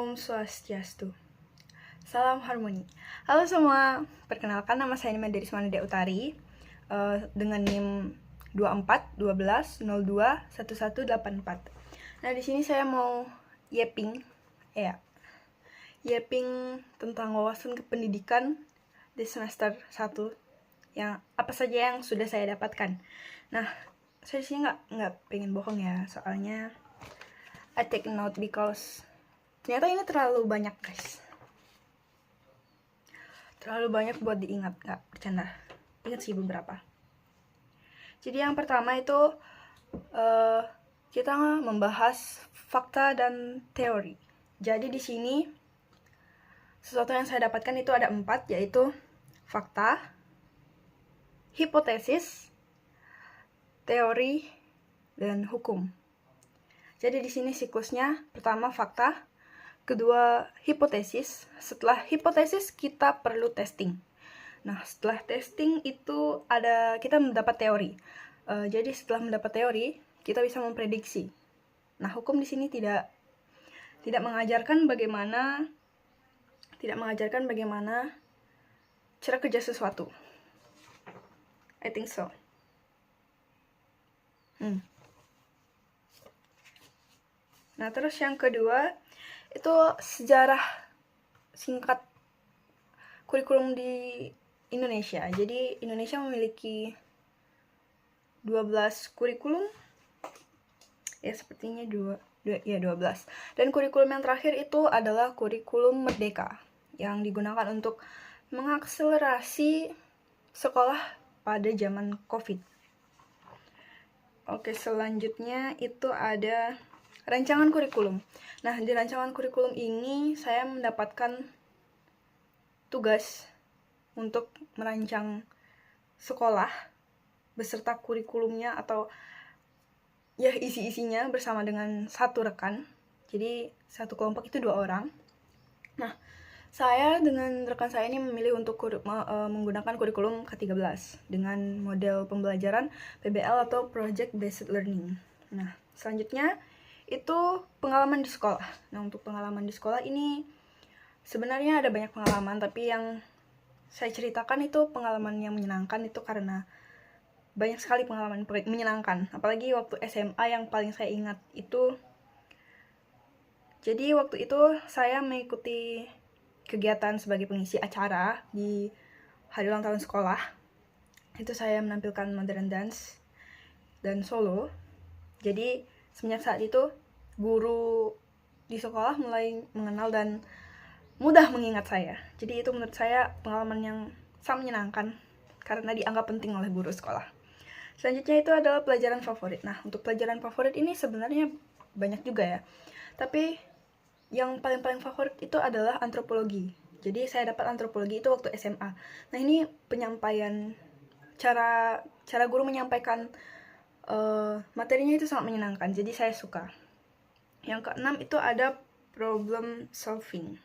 Om Swastiastu. Salam harmoni. Halo semua, perkenalkan nama saya Nima dari Semanada Utari dengan NIM 2412021184. Nah, di sini saya mau yeping tentang wawasan kependidikan di semester 1 yang apa saja yang sudah saya dapatkan. Nah, saya sih nggak pengen bohong ya, soalnya I take note because ternyata ini terlalu banyak, guys. Terlalu banyak buat diingat, nggak bercanda. Ingat sih beberapa. Jadi yang pertama itu kita membahas fakta dan teori. Jadi di sini sesuatu yang saya dapatkan itu ada 4, yaitu fakta, hipotesis, teori, dan hukum. Jadi di sini siklusnya pertama fakta, kedua hipotesis. Setelah hipotesis kita perlu testing. Nah, setelah testing itu kita mendapat teori. Jadi setelah mendapat teori kita bisa memprediksi. Nah, hukum di sini tidak mengajarkan bagaimana cara kerja sesuatu. I think so. Nah, terus yang kedua itu sejarah singkat kurikulum di Indonesia. Jadi Indonesia memiliki 12 kurikulum. Ya, sepertinya 12. Dan kurikulum yang terakhir itu adalah kurikulum Merdeka yang digunakan untuk mengakselerasi sekolah pada zaman Covid. Oke, selanjutnya itu ada rancangan kurikulum. Nah, di rancangan kurikulum ini saya mendapatkan tugas untuk merancang sekolah beserta kurikulumnya atau ya isi-isinya bersama dengan satu rekan. Jadi satu kelompok itu 2 orang. Nah, saya dengan rekan saya ini memilih untuk menggunakan kurikulum K13 dengan model pembelajaran PBL atau Project Based Learning. Nah, selanjutnya itu pengalaman di sekolah. Nah, untuk pengalaman di sekolah ini sebenarnya ada banyak pengalaman, tapi yang saya ceritakan itu pengalaman yang menyenangkan itu karena banyak sekali pengalaman menyenangkan. Apalagi waktu SMA yang paling saya ingat itu, jadi waktu itu saya mengikuti kegiatan sebagai pengisi acara di hari ulang tahun sekolah. Itu saya menampilkan modern dance dan solo. Jadi semenjak saat itu guru di sekolah mulai mengenal dan mudah mengingat saya. Jadi itu menurut saya pengalaman yang sangat menyenangkan karena dianggap penting oleh guru sekolah. Selanjutnya itu adalah pelajaran favorit. Nah, untuk pelajaran favorit ini sebenarnya banyak juga ya. Tapi yang paling favorit itu adalah antropologi. Jadi saya dapat antropologi itu waktu SMA. Nah, ini penyampaian cara guru menyampaikan materinya itu sangat menyenangkan. Jadi saya suka. Yang keenam itu ada problem solving.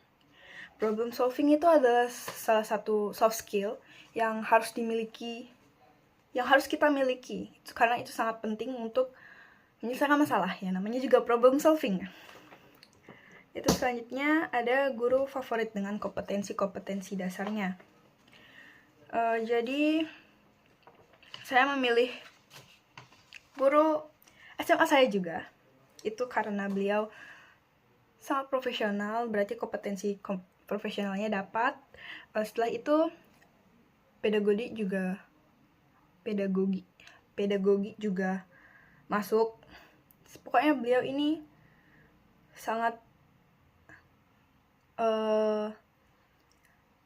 Problem solving itu adalah salah satu soft skill yang harus kita miliki, karena itu sangat penting untuk menyelesaikan masalah ya, namanya juga problem solving. Itu selanjutnya ada guru favorit dengan kompetensi dasarnya. Jadi saya memilih guru SMA saya juga itu karena beliau sangat profesional, berarti kompetensi profesionalnya dapat. Setelah itu pedagogi juga masuk. Pokoknya beliau ini sangat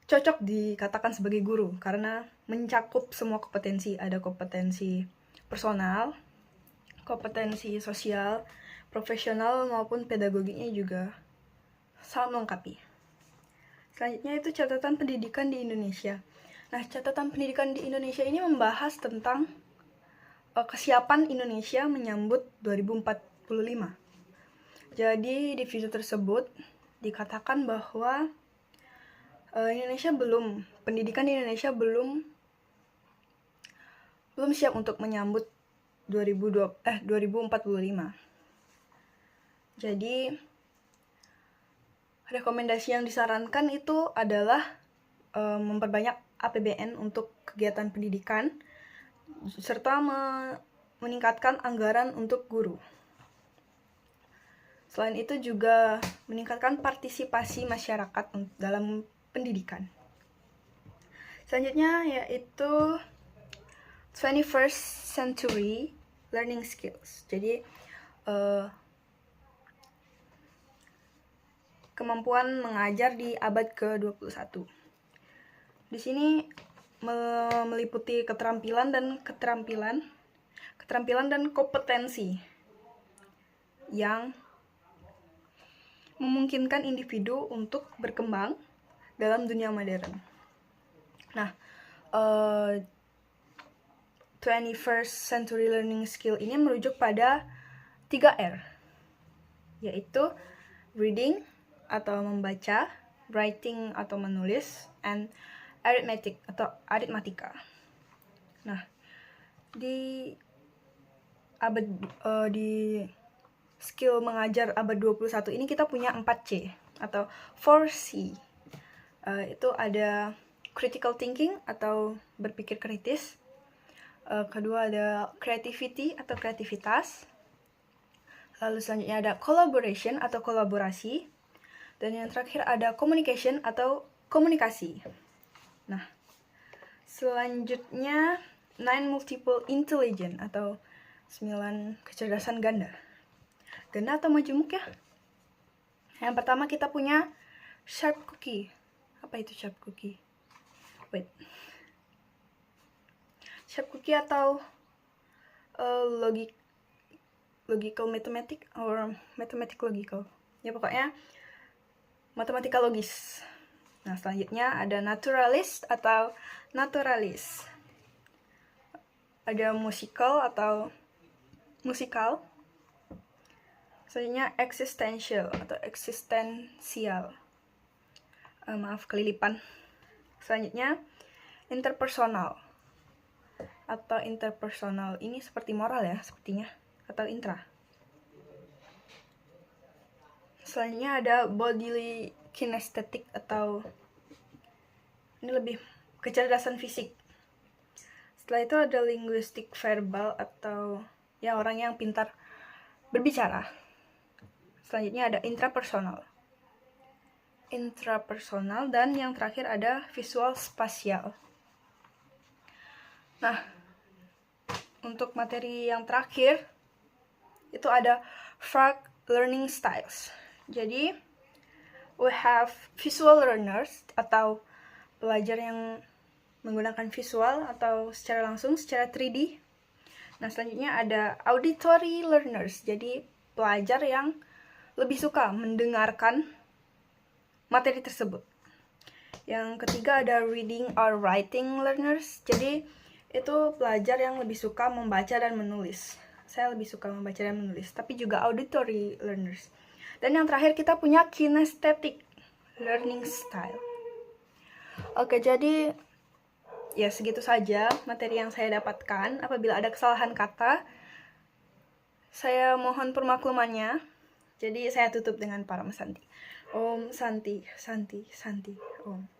cocok dikatakan sebagai guru karena mencakup semua kompetensi. Ada kompetensi personal, kompetensi sosial, profesional maupun pedagoginya juga sangat melengkapi. Selanjutnya itu catatan pendidikan di Indonesia. Nah, catatan pendidikan di Indonesia ini membahas tentang kesiapan Indonesia menyambut 2045. Jadi di video tersebut dikatakan bahwa pendidikan di Indonesia belum siap untuk menyambut 2045. Jadi rekomendasi yang disarankan itu adalah memperbanyak APBN untuk kegiatan pendidikan, serta meningkatkan anggaran untuk guru. Selain itu juga meningkatkan partisipasi masyarakat dalam pendidikan. Selanjutnya yaitu 21st century learning skills. Jadi kemampuan mengajar di abad ke-21. Di sini meliputi keterampilan dan kompetensi yang memungkinkan individu untuk berkembang dalam dunia modern. Nah, 21st century learning skill ini merujuk pada 3R, yaitu reading atau membaca, writing atau menulis, and arithmetic atau aritmatika. Nah, di skill mengajar abad 21 ini kita punya 4C atau 4C. Itu ada critical thinking atau berpikir kritis. Kedua ada creativity atau kreativitas. Lalu selanjutnya ada collaboration atau kolaborasi. Dan yang terakhir ada communication atau komunikasi. Nah, selanjutnya 9 multiple intelligence atau 9 kecerdasan ganda. Ganda atau majemuk ya? Yang pertama kita punya sharp cookie. Apa itu sharp cookie? Sharp cookie atau logical mathematics or mathematic logical. Ya pokoknya matematika logis. Nah, selanjutnya ada naturalist atau naturalis. Ada musical atau musikal. Selanjutnya existential atau eksistensial. Maaf kelilipan. Selanjutnya interpersonal atau interpersonal. Ini seperti moral ya sepertinya, atau intra. Selanjutnya ada bodily kinesthetic atau ini lebih kecerdasan fisik. Setelah itu ada linguistic verbal atau ya orang yang pintar berbicara. Selanjutnya ada intrapersonal, dan yang terakhir ada visual spasial. Nah, untuk materi yang terakhir itu ada Frag learning styles. Jadi we have visual learners atau pelajar yang menggunakan visual atau secara langsung secara 3D. Nah, selanjutnya ada auditory learners. Jadi pelajar yang lebih suka mendengarkan materi tersebut. Yang ketiga ada reading or writing learners. Jadi itu pelajar yang lebih suka membaca dan menulis. Saya lebih suka membaca dan menulis, tapi juga auditory learners. Dan yang terakhir kita punya kinesthetic learning style. Oke, jadi ya segitu saja materi yang saya dapatkan. Apabila ada kesalahan kata, saya mohon permaklumannya. Jadi saya tutup dengan Param Santi. Om Santi, Santi, Santi, Om.